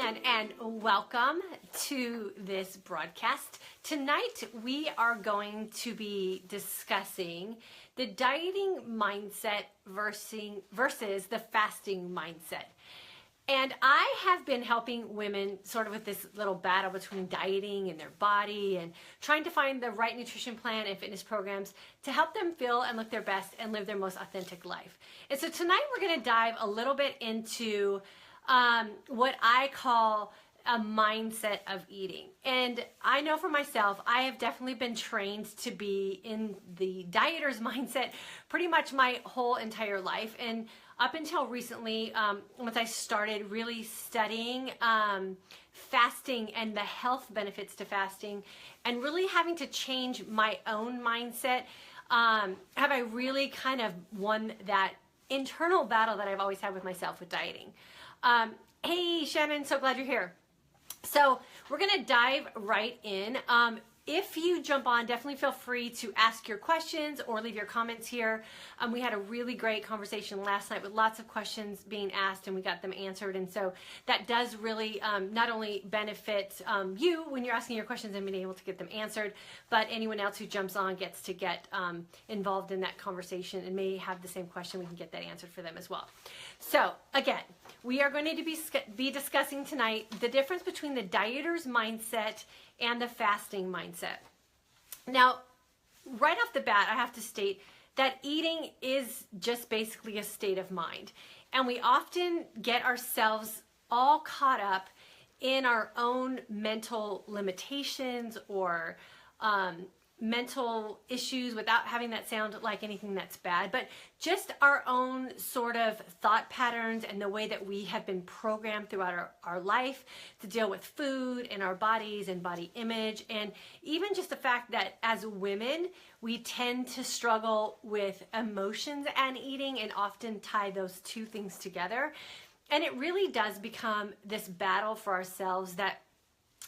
again, and welcome to this broadcast. Tonight we are going to be discussing the dieting mindset versus the fasting mindset. And I have been helping women sort of with this little battle between dieting and their body and trying to find the right nutrition plan and fitness programs to help them feel and look their best and live their most authentic life. And so tonight we're going to dive a little bit into what I call a mindset of eating. And I know for myself, I have definitely been trained to be in the dieter's mindset pretty much my whole entire life. And up until recently, once I started really studying fasting and the health benefits to fasting and really having to change my own mindset, have I really kind of won that internal battle that I've always had with myself with dieting. Hey, Shannon, so glad you're here. So we're going to dive right in. If you jump on, definitely feel free to ask your questions or leave your comments here. We had a really great conversation last night with lots of questions being asked and we got them answered. And so that does really not only benefit you when you're asking your questions and being able to get them answered, but anyone else who jumps on gets to get involved in that conversation and may have the same question. We can get that answered for them as well. So again, we are going to be discussing tonight the difference between the dieter's mindset and the fasting mindset. Now, right off the bat, I have to state that eating is just basically a state of mind. And we often get ourselves all caught up in our own mental limitations or mental issues without having that sound like anything that's bad, but just our own sort of thought patterns and the way that we have been programmed throughout our life to deal with food and our bodies and body image. And even just the fact that as women, we tend to struggle with emotions and eating and often tie those two things together. And it really does become this battle for ourselves that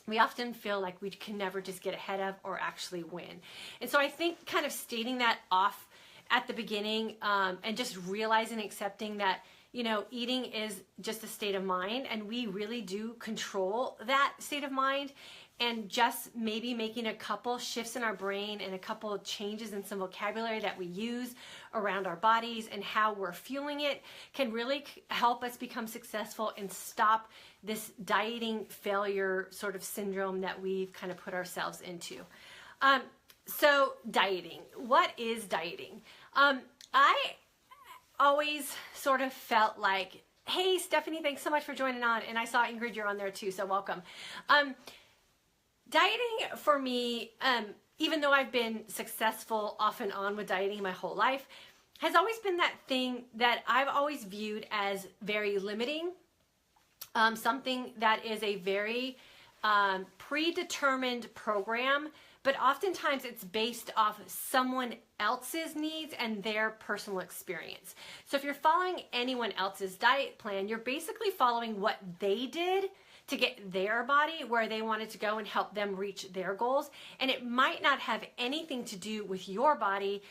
we often feel like we can never just get ahead of or actually win. And so I think kind of stating that off at the beginning and just realizing and accepting that, you know, eating is just a state of mind and we really do control that state of mind, and just maybe making a couple shifts in our brain and a couple of changes in some vocabulary that we use around our bodies and how we're fueling it can really help us become successful and stop this dieting failure sort of syndrome that we've kind of put ourselves into. So dieting, what is dieting? I always sort of felt like, hey, Stephanie, thanks so much for joining on. And I saw Ingrid, you're on there too, so welcome. Dieting for me, even though I've been successful off and on with dieting my whole life, has always been that thing that I've always viewed as very limiting, something that is a very predetermined program, but oftentimes it's based off someone else's needs and their personal experience. So if you're following anyone else's diet plan, you're basically following what they did to get their body where they wanted to go and help them reach their goals. And it might not have anything to do with your body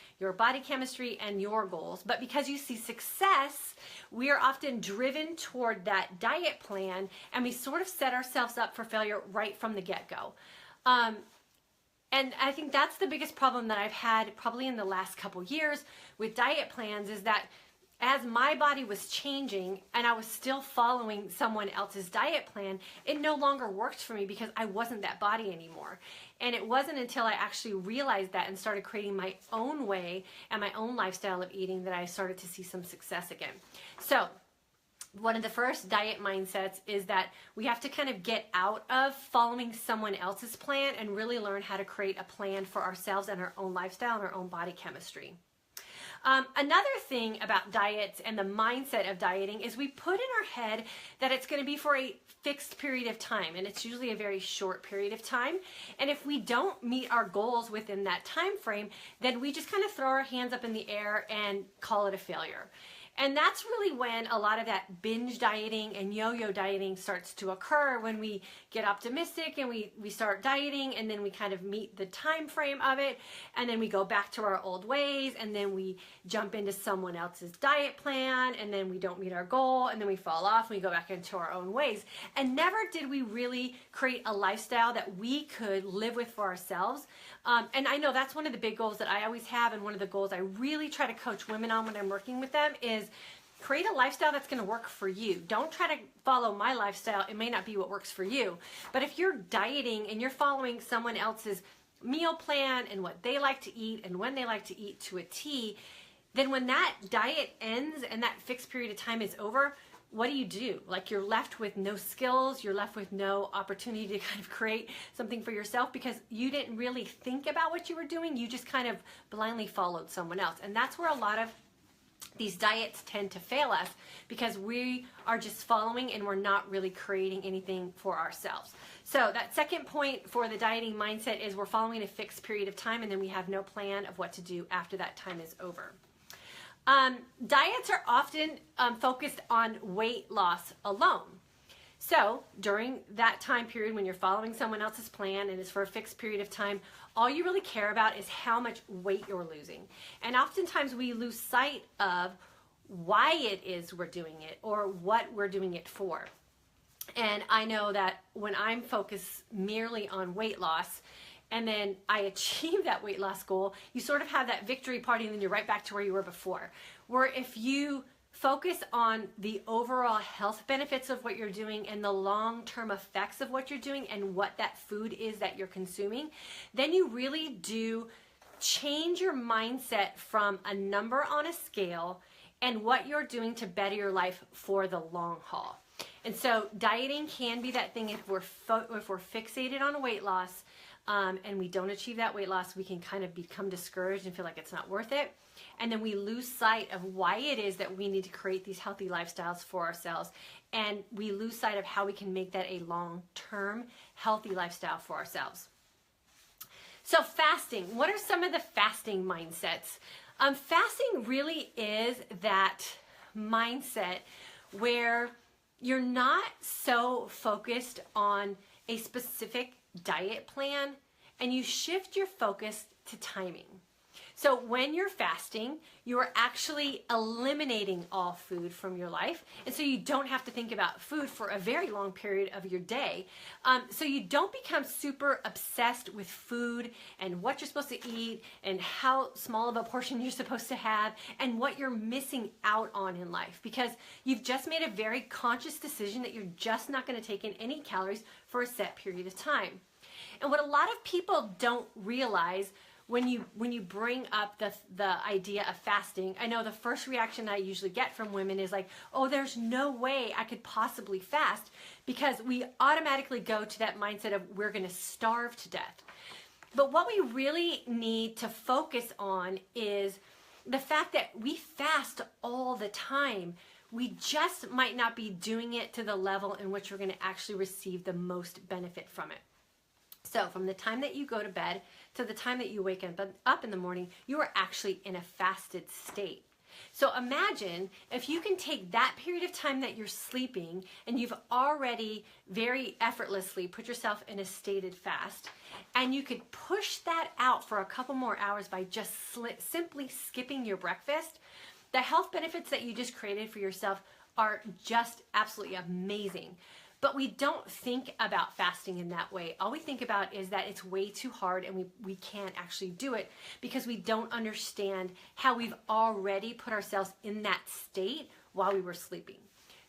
chemistry, and your goals. But because you see success, we are often driven toward that diet plan and we sort of set ourselves up for failure right from the get-go. And I think that's the biggest problem that I've had probably in the last couple years with diet plans, is that as my body was changing and I was still following someone else's diet plan, it no longer worked for me because I wasn't that body anymore. And it wasn't until I actually realized that and started creating my own way and my own lifestyle of eating that I started to see some success again. So one of the first diet mindsets is that we have to kind of get out of following someone else's plan and really learn how to create a plan for ourselves and our own lifestyle and our own body chemistry. Another thing about diets and the mindset of dieting is we put in our head that it's going to be for a fixed period of time, and it's usually a very short period of time. And if we don't meet our goals within that time frame, then we just kind of throw our hands up in the air and call it a failure. And that's really when a lot of that binge dieting and yo-yo dieting starts to occur, when we get optimistic and we start dieting, and then we kind of meet the time frame of it, and then we go back to our old ways, and then we jump into someone else's diet plan, and then we don't meet our goal, and then we fall off and we go back into our own ways. And never did we really create a lifestyle that we could live with for ourselves. And I know that's one of the big goals that I always have, and one of the goals I really try to coach women on when I'm working with them is create a lifestyle that's going to work for you. Don't try to follow my lifestyle. It may not be what works for you. But if you're dieting and you're following someone else's meal plan and what they like to eat and when they like to eat to a T, then when that diet ends and that fixed period of time is over, what do? Like, you're left with no skills, you're left with no opportunity to kind of create something for yourself because you didn't really think about what you were doing. You just kind of blindly followed someone else. And that's where a lot of these diets tend to fail us, because we are just following and we're not really creating anything for ourselves. So that second point for the dieting mindset is we're following a fixed period of time, and then we have no plan of what to do after that time is over. Diets are often focused on weight loss alone. So during that time period when you're following someone else's plan and it's for a fixed period of time, all you really care about is how much weight you're losing. And oftentimes we lose sight of why it is we're doing it or what we're doing it for. And I know that when I'm focused merely on weight loss, and then I achieve that weight loss goal, you sort of have that victory party, and then you're right back to where you were before. Where if you focus on the overall health benefits of what you're doing and the long-term effects of what you're doing and what that food is that you're consuming, then you really do change your mindset from a number on a scale and what you're doing to better your life for the long haul. And so dieting can be that thing. If we're fixated on weight loss, and we don't achieve that weight loss, we can kind of become discouraged and feel like it's not worth it. And then we lose sight of why it is that we need to create these healthy lifestyles for ourselves. And we lose sight of how we can make that a long-term healthy lifestyle for ourselves. So fasting, what are some of the fasting mindsets? Fasting really is that mindset where you're not so focused on a specific diet plan, and you shift your focus to timing. So when you're fasting, you are actually eliminating all food from your life, and so you don't have to think about food for a very long period of your day. So you don't become super obsessed with food and what you're supposed to eat and how small of a portion you're supposed to have and what you're missing out on in life, because you've just made a very conscious decision that you're just not going to take in any calories for a set period of time. And what a lot of people don't realize when you bring up the idea of fasting, I know the first reaction I usually get from women is like, oh, there's no way I could possibly fast, because we automatically go to that mindset of we're going to starve to death. But what we really need to focus on is the fact that we fast all the time. We just might not be doing it to the level in which we're going to actually receive the most benefit from it. So from the time that you go to bed to the time that you wake up in the morning, you are actually in a fasted state. So imagine if you can take that period of time that you're sleeping and you've already very effortlessly put yourself in a stated fast, and you could push that out for a couple more hours by just simply skipping your breakfast. The health benefits that you just created for yourself are just absolutely amazing. But we don't think about fasting in that way. All we think about is that it's way too hard and we can't actually do it because we don't understand how we've already put ourselves in that state while we were sleeping.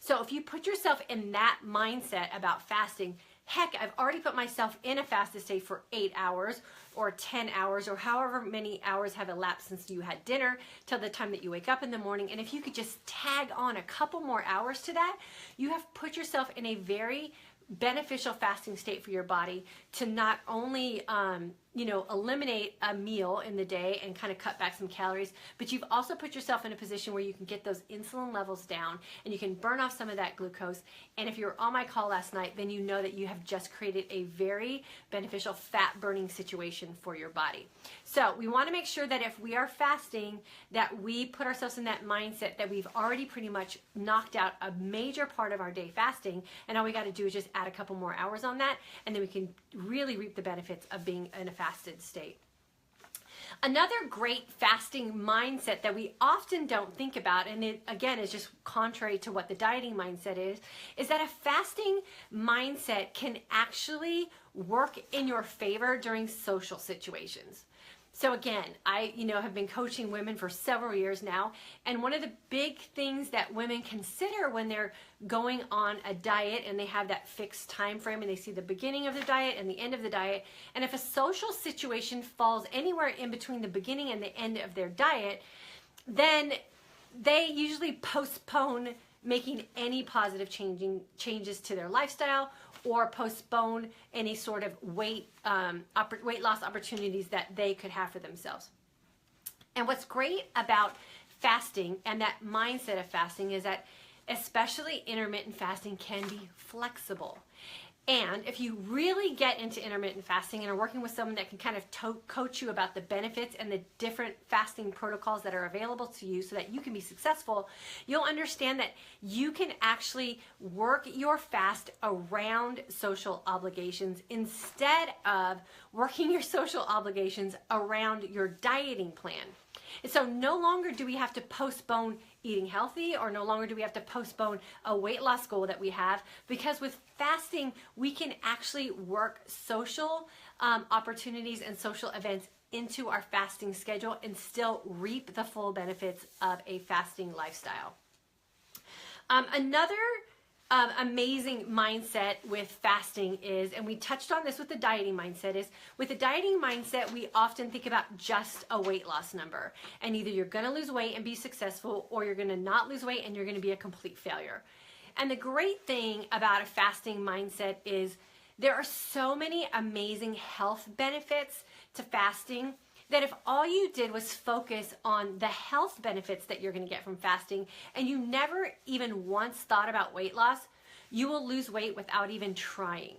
So if you put yourself in that mindset about fasting, heck, I've already put myself in a fasted state for 8 hours or 10 hours or however many hours have elapsed since you had dinner till the time that you wake up in the morning. And if you could just tag on a couple more hours to that, you have put yourself in a very beneficial fasting state for your body to not only eliminate a meal in the day and kind of cut back some calories, but you've also put yourself in a position where you can get those insulin levels down and you can burn off some of that glucose. And if you were on my call last night, then you know that you have just created a very beneficial fat burning situation for your body. So we want to make sure that if we are fasting, that we put ourselves in that mindset that we've already pretty much knocked out a major part of our day fasting, and all we got to do is just add a couple more hours on that, and then we can really reap the benefits of being in a fasted state. Another great fasting mindset that we often don't think about, and it again is just contrary to what the dieting mindset is that a fasting mindset can actually work in your favor during social situations. So again, I have been coaching women for several years now, and one of the big things that women consider when they're going on a diet and they have that fixed time frame and they see the beginning of the diet and the end of the diet, and if a social situation falls anywhere in between the beginning and the end of their diet, then they usually postpone making any positive changes to their lifestyle or postpone any sort of weight loss opportunities that they could have for themselves. And what's great about fasting and that mindset of fasting is that especially intermittent fasting can be flexible. And if you really get into intermittent fasting and are working with someone that can kind of coach you about the benefits and the different fasting protocols that are available to you so that you can be successful, you'll understand that you can actually work your fast around social obligations instead of working your social obligations around your dieting plan. And so no longer do we have to postpone eating healthy, or no longer do we have to postpone a weight loss goal that we have, because with fasting, we can actually work social opportunities and social events into our fasting schedule and still reap the full benefits of a fasting lifestyle. Another amazing mindset with fasting is, and we touched on this with the dieting mindset, is with the dieting mindset, we often think about just a weight loss number. And either you're going to lose weight and be successful, or you're going to not lose weight and you're going to be a complete failure. And the great thing about a fasting mindset is there are so many amazing health benefits to fasting that if all you did was focus on the health benefits that you're going to get from fasting, and you never even once thought about weight loss, you will lose weight without even trying.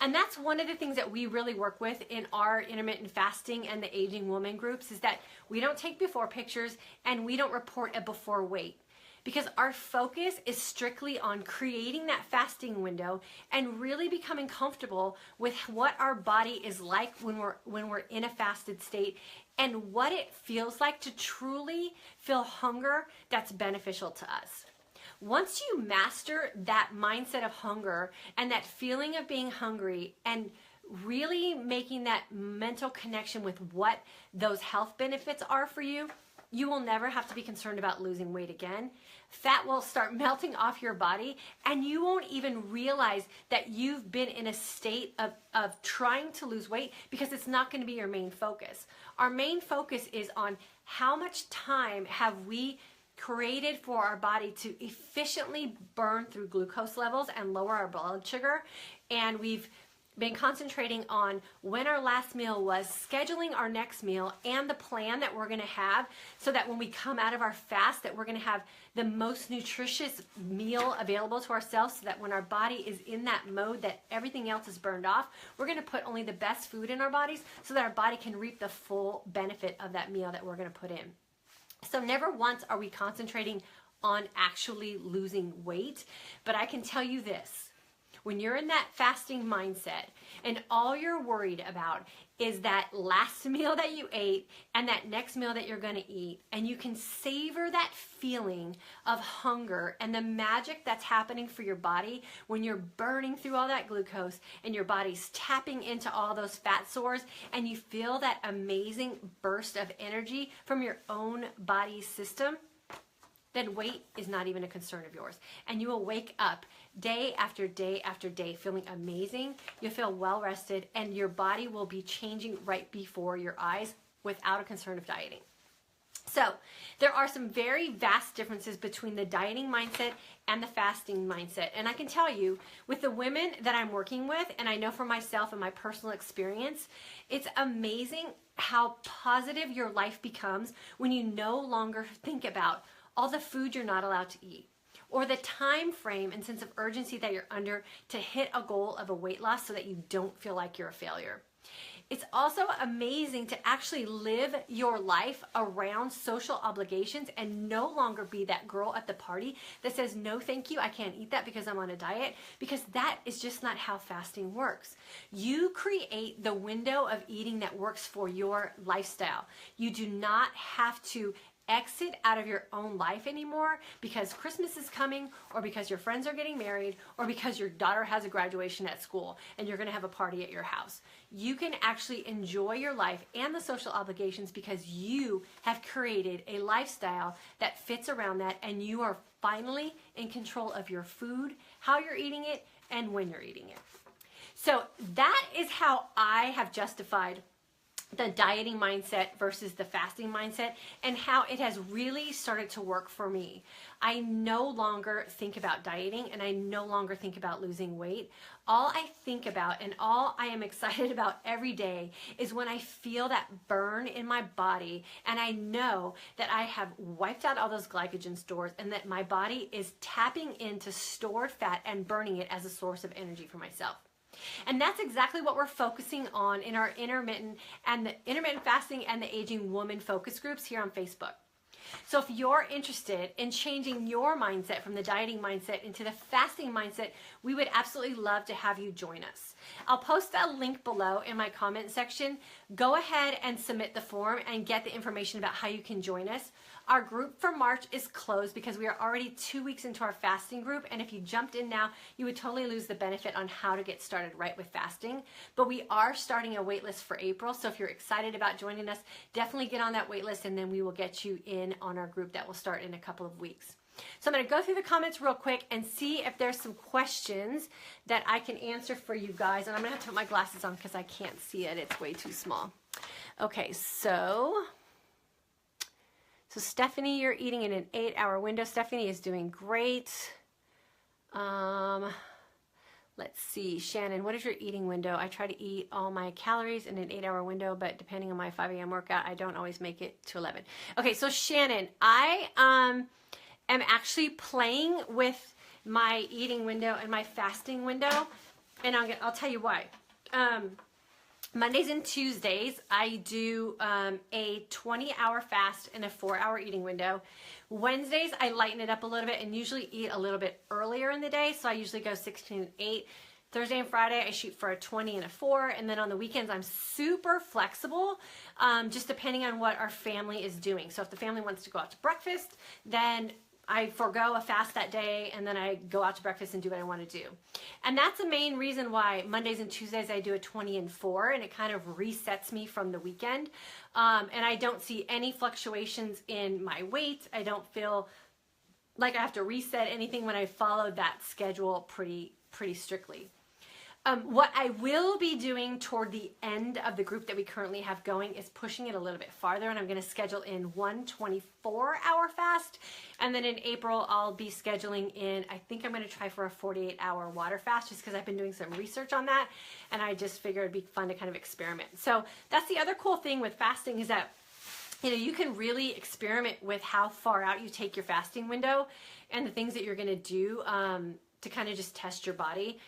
And that's one of the things that we really work with in our intermittent fasting and the aging woman groups, is that we don't take before pictures and we don't report a before weight, because our focus is strictly on creating that fasting window and really becoming comfortable with what our body is like when we're in a fasted state, and what it feels like to truly feel hunger that's beneficial to us. Once you master that mindset of hunger and that feeling of being hungry and really making that mental connection with what those health benefits are for you, you will never have to be concerned about losing weight again. Fat will start melting off your body, and you won't even realize that you've been in a state of trying to lose weight, because it's not going to be your main focus. Our main focus is on how much time have we created for our body to efficiently burn through glucose levels and lower our blood sugar. And we've been concentrating on when our last meal was, scheduling our next meal, and the plan that we're going to have, so that when we come out of our fast, that we're going to have the most nutritious meal available to ourselves, so that when our body is in that mode that everything else is burned off, we're going to put only the best food in our bodies so that our body can reap the full benefit of that meal that we're going to put in. So never once are we concentrating on actually losing weight, but I can tell you this. When you're in that fasting mindset and all you're worried about is that last meal that you ate and that next meal that you're going to eat, and you can savor that feeling of hunger and the magic that's happening for your body when you're burning through all that glucose and your body's tapping into all those fat stores, and you feel that amazing burst of energy from your own body's system, then weight is not even a concern of yours. And you will wake up day after day after day feeling amazing. You'll feel well rested, and your body will be changing right before your eyes without a concern of dieting. So there are some very vast differences between the dieting mindset and the fasting mindset. And I can tell you, with the women that I'm working with, and I know for myself and my personal experience, it's amazing how positive your life becomes when you no longer think about all the food you're not allowed to eat, or the time frame and sense of urgency that you're under to hit a goal of a weight loss so that you don't feel like you're a failure. It's also amazing to actually live your life around social obligations and no longer be that girl at the party that says, no, thank you, I can't eat that because I'm on a diet, because that is just not how fasting works. You create the window of eating that works for your lifestyle. You do not have to exit out of your own life anymore because Christmas is coming, or because your friends are getting married, or because your daughter has a graduation at school and you're going to have a party at your house. You can actually enjoy your life and the social obligations because you have created a lifestyle that fits around that, and you are finally in control of your food, how you're eating it, and when you're eating it. So that is how I have justified the dieting mindset versus the fasting mindset, and how it has really started to work for me. I no longer think about dieting, and I no longer think about losing weight. All I think about and all I am excited about every day is when I feel that burn in my body and I know that I have wiped out all those glycogen stores and that my body is tapping into stored fat and burning it as a source of energy for myself. And that's exactly what we're focusing on in our intermittent fasting and the aging woman focus groups here on Facebook. So if you're interested in changing your mindset from the dieting mindset into the fasting mindset, we would absolutely love to have you join us. I'll post a link below in my comment section. Go ahead and submit the form and get the information about how you can join us. Our group for March is closed because we are already 2 weeks into our fasting group, and if you jumped in now, you would totally lose the benefit on how to get started right with fasting. But we are starting a wait list for April, so if you're excited about joining us, definitely get on that wait list, and then we will get you in on our group that will start in a couple of weeks. So I'm going to go through the comments real quick and see if there's some questions that I can answer for you guys. And I'm going to have to put my glasses on because I can't see it. It's way too small. Okay, so Stephanie, you're eating in an 8-hour window. Stephanie is doing great. Let's see. Shannon, what is your eating window? I try to eat all my calories in an 8-hour window, but depending on my 5 a.m. workout, I don't always make it to 11. Okay, so Shannon, I am actually playing with my eating window and my fasting window, and I'll tell you why. Mondays and Tuesdays, I do a 20-hour fast and a 4-hour eating window. Wednesdays, I lighten it up a little bit and usually eat a little bit earlier in the day, so I usually go 16 and 8. Thursday and Friday, I shoot for a 20 and a 4, and then on the weekends, I'm super flexible, just depending on what our family is doing. So if the family wants to go out to breakfast, then I forego a fast that day, and then I go out to breakfast and do what I want to do. And that's the main reason why Mondays and Tuesdays I do a 20 and 4, and it kind of resets me from the weekend. And I don't see any fluctuations in my weight. I don't feel like I have to reset anything when I follow that schedule pretty strictly. What I will be doing toward the end of the group that we currently have going is pushing it a little bit farther, and I'm going to schedule in one 24-hour fast, and then in April I'll be scheduling in, I think I'm going to try for a 48-hour water fast, just because I've been doing some research on that, and I just figured it'd be fun to kind of experiment. So that's the other cool thing with fasting, is that you can really experiment with how far out you take your fasting window and the things that you're going to do to kind of just test your body.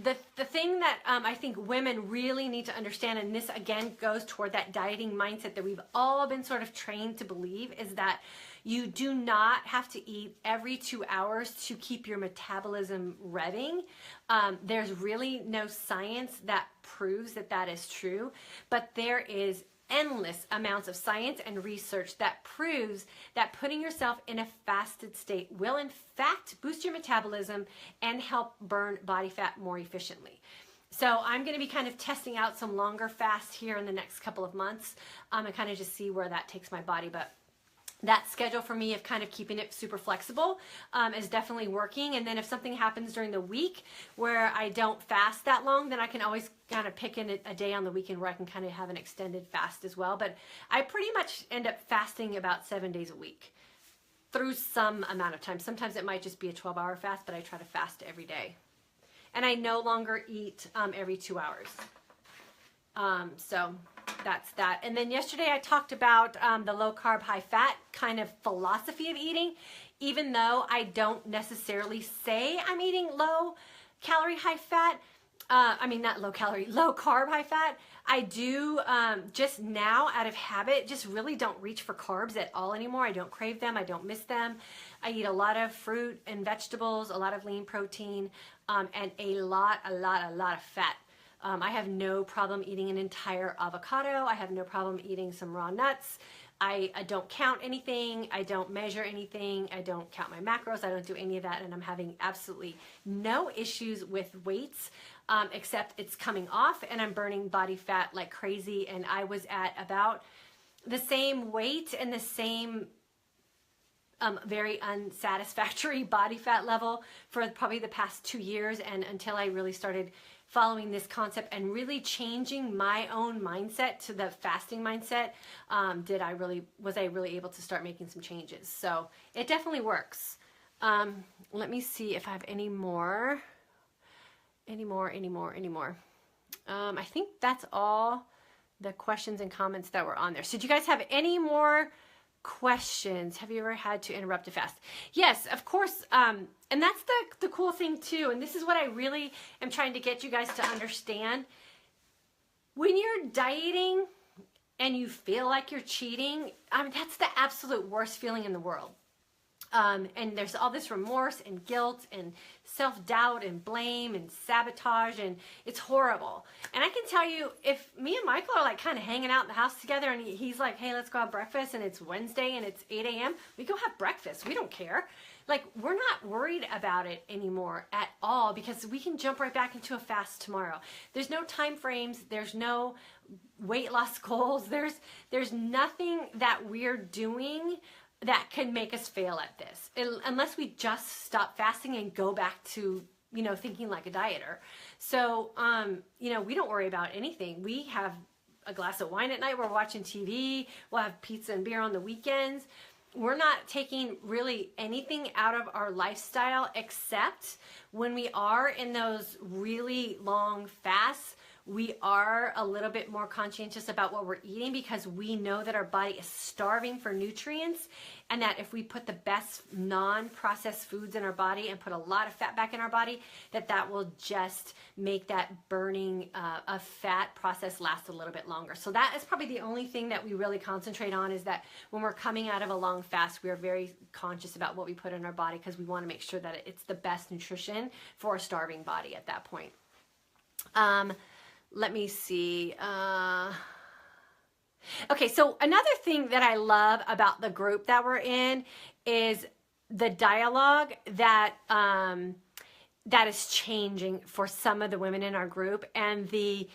The thing that I think women really need to understand, and this again goes toward that dieting mindset that we've all been sort of trained to believe, is that you do not have to eat every 2 hours to keep your metabolism revving. There's really no science that proves that that is true, but there is endless amounts of science and research that proves that putting yourself in a fasted state will in fact boost your metabolism and help burn body fat more efficiently. So I'm going to be kind of testing out some longer fasts here in the next couple of months and kind of just see where that takes my body. But that schedule for me of kind of keeping it super flexible is definitely working. And then if something happens during the week where I don't fast that long, then I can always kind of pick in a day on the weekend where I can kind of have an extended fast as well. But I pretty much end up fasting about 7 days a week through some amount of time. Sometimes it might just be a 12-hour fast, but I try to fast every day. And I no longer eat every 2 hours. So that's that. And then yesterday I talked about the low carb, high fat kind of philosophy of eating, even though I don't necessarily say I'm eating low calorie, high fat. Not low calorie, low carb, high fat. I do just now out of habit, just really don't reach for carbs at all anymore. I don't crave them. I don't miss them. I eat a lot of fruit and vegetables, a lot of lean protein, and a lot of fat. I have no problem eating an entire avocado. I have no problem eating some raw nuts. I don't count anything. I don't measure anything. I don't count my macros. I don't do any of that. And I'm having absolutely no issues with weights, except it's coming off and I'm burning body fat like crazy. And I was at about the same weight and the same very unsatisfactory body fat level for probably the past 2 years. And until I really started following this concept and really changing my own mindset to the fasting mindset, was I really able to start making some changes. So it definitely works. Let me see if I have any more. I think that's all the questions and comments that were on there. So do you guys have any more questions? Have you ever had to interrupt a fast? Yes, of course. And that's the cool thing too. And this is what I really am trying to get you guys to understand. When you're dieting and you feel like you're cheating, that's the absolute worst feeling in the world. And there's all this remorse and guilt and self-doubt and blame and sabotage, and it's horrible. And I can tell you, if me and Michael are like kind of hanging out in the house together and he's like, hey, let's go have breakfast, and it's Wednesday and it's 8 a.m., we go have breakfast. We don't care. Like, we're not worried about it anymore at all because we can jump right back into a fast tomorrow. There's no time frames. There's no weight loss goals. There's nothing that we're doing that can make us fail at this, unless we just stop fasting and go back to, thinking like a dieter. So, we don't worry about anything. We have a glass of wine at night. We're watching TV. We'll have pizza and beer on the weekends. We're not taking really anything out of our lifestyle, except when we are in those really long fasts, we are a little bit more conscientious about what we're eating because we know that our body is starving for nutrients, and that if we put the best non-processed foods in our body and put a lot of fat back in our body, that will just make that burning of fat process last a little bit longer. So that is probably the only thing that we really concentrate on, is that when we're coming out of a long fast, we are very conscious about what we put in our body because we want to make sure that it's the best nutrition for a starving body at that point. Let me see. Okay, so another thing that I love about the group that we're in is the dialogue that that is changing for some of the women in our group, and the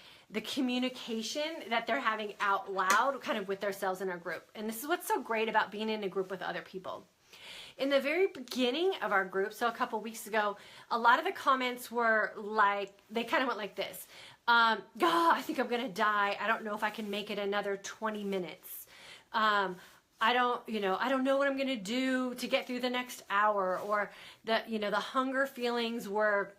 communication that they're having out loud kind of with themselves in our group. And this is what's so great about being in a group with other people. In the very beginning of our group, so a couple weeks ago, a lot of the comments were like, they kind of went like this. God, I think I'm going to die. I don't know if I can make it another 20 minutes. I don't know what I'm going to do to get through the next hour. Or the hunger feelings were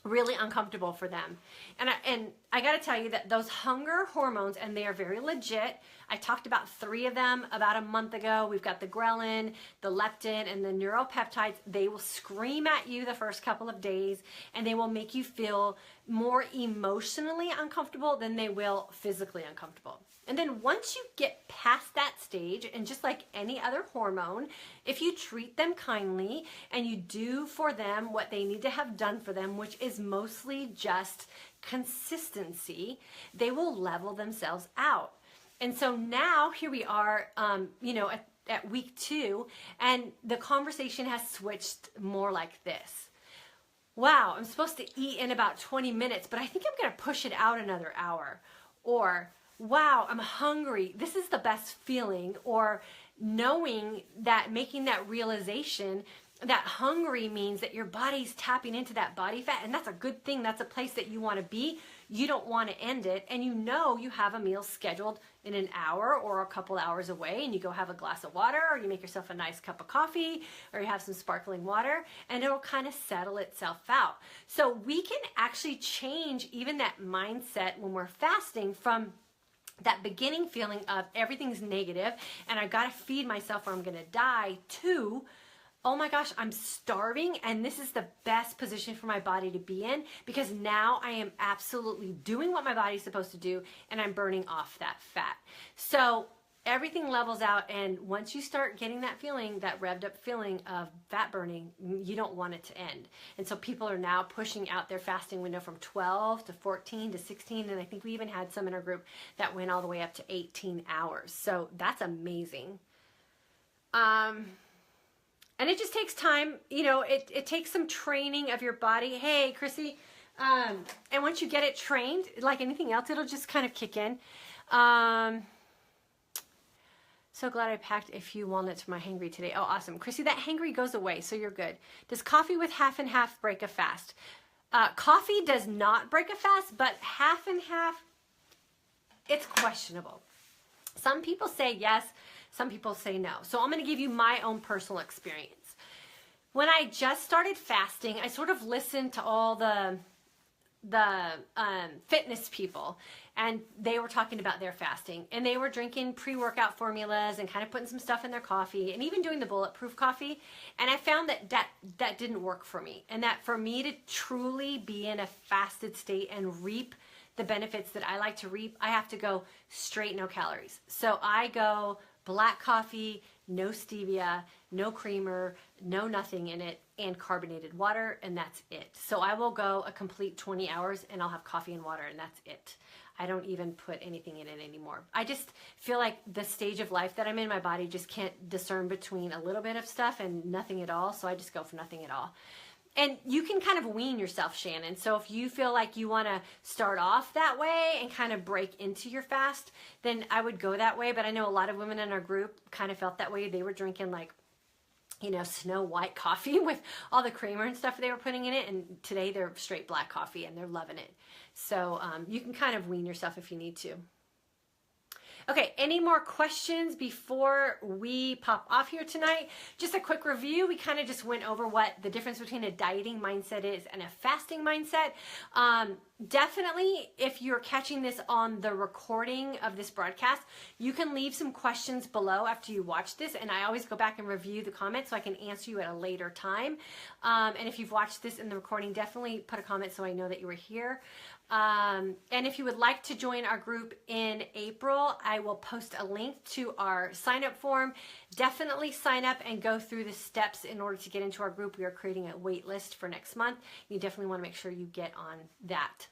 really uncomfortable for them. And I got to tell you that those hunger hormones, and they are very legit. I talked about 3 of them about a month ago. We've got the ghrelin, the leptin, and the neuropeptides. They will scream at you the first couple of days, and they will make you feel more emotionally uncomfortable than they will physically uncomfortable. And then once you get past that stage, and just like any other hormone, if you treat them kindly and you do for them what they need to have done for them, which is mostly just consistency, they will level themselves out. And so now here we are, at week 2, and the conversation has switched more like this. Wow, I'm supposed to eat in about 20 minutes, but I think I'm going to push it out another hour. Or, wow, I'm hungry. This is the best feeling. Or, knowing that, making that realization that hungry means that your body's tapping into that body fat, and that's a good thing. That's a place that you want to be. You don't want to end it, and you know you have a meal scheduled in an hour or a couple hours away, and you go have a glass of water, or you make yourself a nice cup of coffee, or you have some sparkling water, and it'll kind of settle itself out. So we can actually change even that mindset when we're fasting from that beginning feeling of everything's negative and I gotta feed myself or I'm gonna die, to, oh my gosh, I'm starving and this is the best position for my body to be in, because now I am absolutely doing what my body's supposed to do and I'm burning off that fat. So everything levels out, and once you start getting that feeling, that revved up feeling of fat burning, you don't want it to end. And so people are now pushing out their fasting window from 12 to 14 to 16, and I think we even had some in our group that went all the way up to 18 hours. So that's amazing. And it just takes time, you know, it takes some training of your body. Hey, Chrissy. And once you get it trained, like anything else, it'll just kind of kick in. So glad I packed a few walnuts for my hangry today. Oh, awesome. Chrissy, that hangry goes away, so you're good. Does coffee with half and half break a fast? Coffee does not break a fast, but half and half, it's questionable. Some people say yes, some people say no. So I'm going to give you my own personal experience. When I just started fasting, I sort of listened to all the fitness people, and they were talking about their fasting, and they were drinking pre-workout formulas and kind of putting some stuff in their coffee and even doing the bulletproof coffee. And I found that didn't work for me, and that for me to truly be in a fasted state and reap the benefits that I like to reap, I have to go straight, no calories. So I go black coffee, no stevia, no creamer, no nothing in it, and carbonated water, and that's it. So I will go a complete 20 hours and I'll have coffee and water, and that's it. I don't even put anything in it anymore. I just feel like the stage of life that I'm in, my body just can't discern between a little bit of stuff and nothing at all, so I just go for nothing at all. And you can kind of wean yourself, Shannon. So if you feel like you want to start off that way and kind of break into your fast, then I would go that way. But I know a lot of women in our group kind of felt that way. They were drinking like, you know, Snow White coffee with all the creamer and stuff they were putting in it. And today they're straight black coffee and they're loving it. So you can kind of wean yourself if you need to. Okay, any more questions before we pop off here tonight? Just a quick review. We kind of just went over what the difference between a dieting mindset is and a fasting mindset. Definitely, if you're catching this on the recording of this broadcast, you can leave some questions below after you watch this, and I always go back and review the comments so I can answer you at a later time. And if you've watched this in the recording, definitely put a comment so I know that you were here. And if you would like to join our group in April, I will post a link to our sign-up form. Definitely sign up and go through the steps in order to get into our group. We are creating a wait list for next month. You definitely want to make sure you get on that.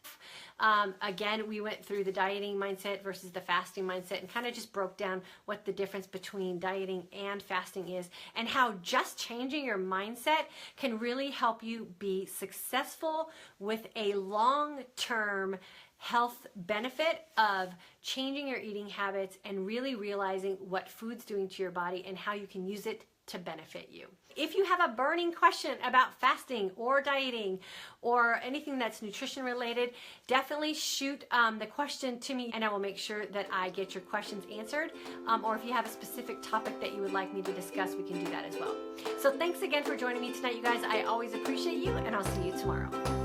Again, we went through the dieting mindset versus the fasting mindset and kind of just broke down what the difference between dieting and fasting is, and how just changing your mindset can really help you be successful with a long-term health benefit of changing your eating habits and really realizing what food's doing to your body and how you can use it to benefit you. If you have a burning question about fasting or dieting or anything that's nutrition related, definitely shoot the question to me and I will make sure that I get your questions answered. Or if you have a specific topic that you would like me to discuss, we can do that as well. So thanks again for joining me tonight, you guys. I always appreciate you, and I'll see you tomorrow.